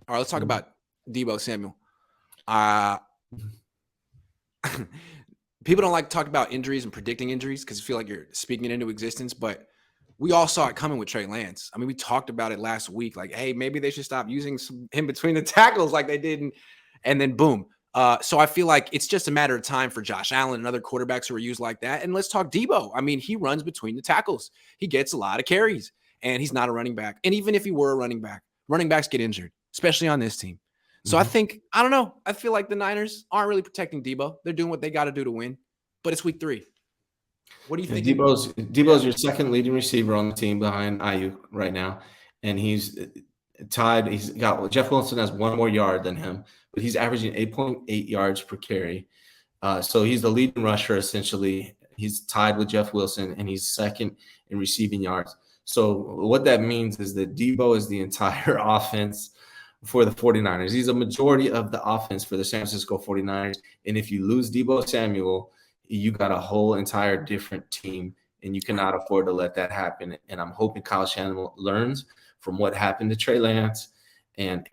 All right, let's talk about Deebo Samuel. Uh, people don't like to talk about injuries and predicting injuries because you feel like you're speaking it into existence, but we all saw it coming with Trey Lance. I mean, we talked about it last week. Like, hey, maybe they should stop using him between the tackles like they did. And then boom. So I feel like it's just a matter of time for Josh Allen and other quarterbacks who are used like that. And let's talk Deebo. I mean, he runs between the tackles. He gets a lot of carries, and he's not a running back. And even if he were a running backs get injured, especially on this team. So I don't know. I feel like the Niners aren't really protecting Deebo. They're doing what they got to do to win. But it's week 3. What do you think? Deebo's your second leading receiver on the team behind Ayuk right now. And he's tied. Jeff Wilson has one more yard than him, but he's averaging 8.8 yards per carry. So he's the leading rusher, essentially. He's tied with Jeff Wilson, and he's second in receiving yards. So what that means is that Deebo is the entire offense for the 49ers. He's a majority of the offense for the San Francisco 49ers. And if you lose Deebo Samuel, you got a whole entire different team, and you cannot afford to let that happen. And I'm hoping Kyle Shanahan learns from what happened to Trey Lance and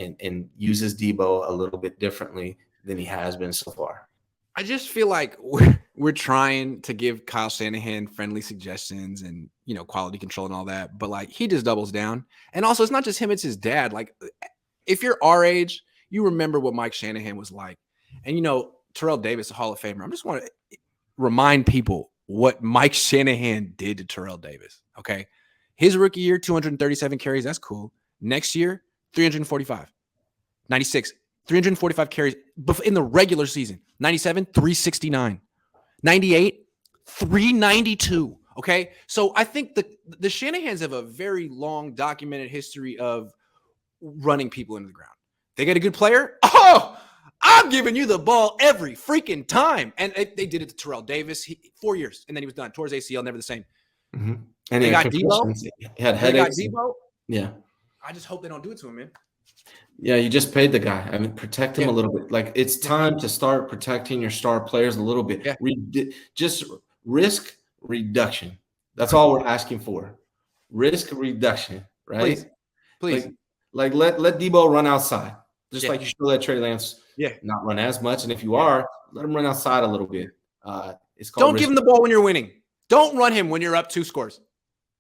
uses Deebo a little bit differently than he has been so far. I just feel like we're trying to give Kyle Shanahan friendly suggestions and, quality control and all that, but like he just doubles down. And also, it's not just him, it's his dad. Like, if you're our age, you remember what Mike Shanahan was like. And, Terrell Davis, a Hall of Famer. I just want to remind people what Mike Shanahan did to Terrell Davis, okay? His rookie year, 237 carries, that's cool. Next year, 345. 96, 345 carries in the regular season. 97, 369. 98, 392, okay? So I think the Shanahans have a very long documented history of running people into the ground. They get a good player. Oh, I'm giving you the ball every freaking time. And they did it to Terrell Davis 4 years, and then he was done. Tore his ACL, never the same. Mm-hmm. And they got Deebo. He had headaches. They got Deebo. Yeah. I just hope they don't do it to him, man. Yeah, you just paid the guy. I mean, protect him a little bit. Like, it's time to start protecting your star players a little bit. Yeah. Just risk reduction. That's all we're asking for. Risk reduction, right? Please. Like let Deebo run outside. Just like you should let Trey Lance not run as much. And if you are, let him run outside a little bit. It's called Don't give him the ball when you're winning. Don't run him when you're up 2 scores.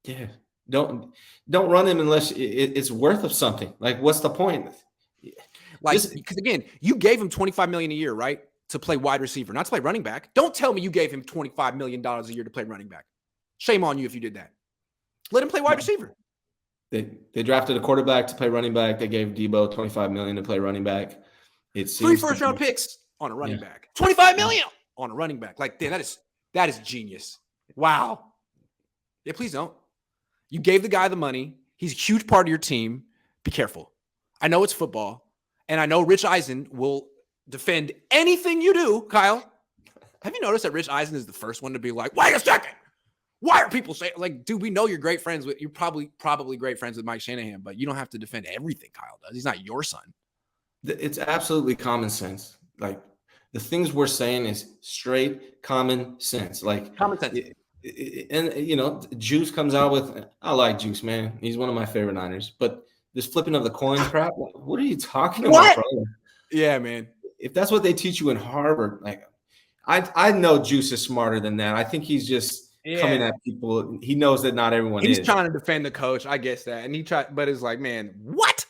Yeah. Don't run him unless it's worth of something. Like, what's the point? Like, because again, you gave him $25 million a year, right? To play wide receiver, not to play running back. Don't tell me you gave him $25 million a year to play running back. Shame on you if you did that. Let him play wide receiver. They drafted a quarterback to play running back. They gave Deebo $25 million to play running back. It's 3 first-round picks on a running back. $25 million on a running back. Like, damn, that is genius. Wow. Yeah, please don't. You gave the guy the money. He's a huge part of your team. Be careful. I know it's football, and I know Rich Eisen will defend anything you do, Kyle. Have you noticed that Rich Eisen is the first one to be like, wait a second. Why are people saying, like, dude, we know you're great friends with, you're probably great friends with Mike Shanahan, but you don't have to defend everything Kyle does. He's not your son. It's absolutely common sense. Like, the things we're saying is straight common sense. Like, common sense. And, Juice comes out with, I like Juice, man. He's one of my favorite Niners. But this flipping of the coin crap, like, what are you talking about, bro? Yeah, man. If that's what they teach you in Harvard, like, I know Juice is smarter than that. I think he's just coming at people. He knows that not everyone is. He's trying to defend the coach. I guess that. And but it's like, man, what?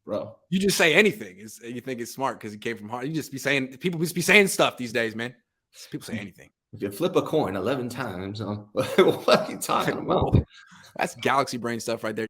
Bro. You just say anything. You think it's smart because he came from Harvard. People just be saying stuff these days, man. People say anything. If you flip a coin 11 times, what are you talking about? That's galaxy brain stuff right there.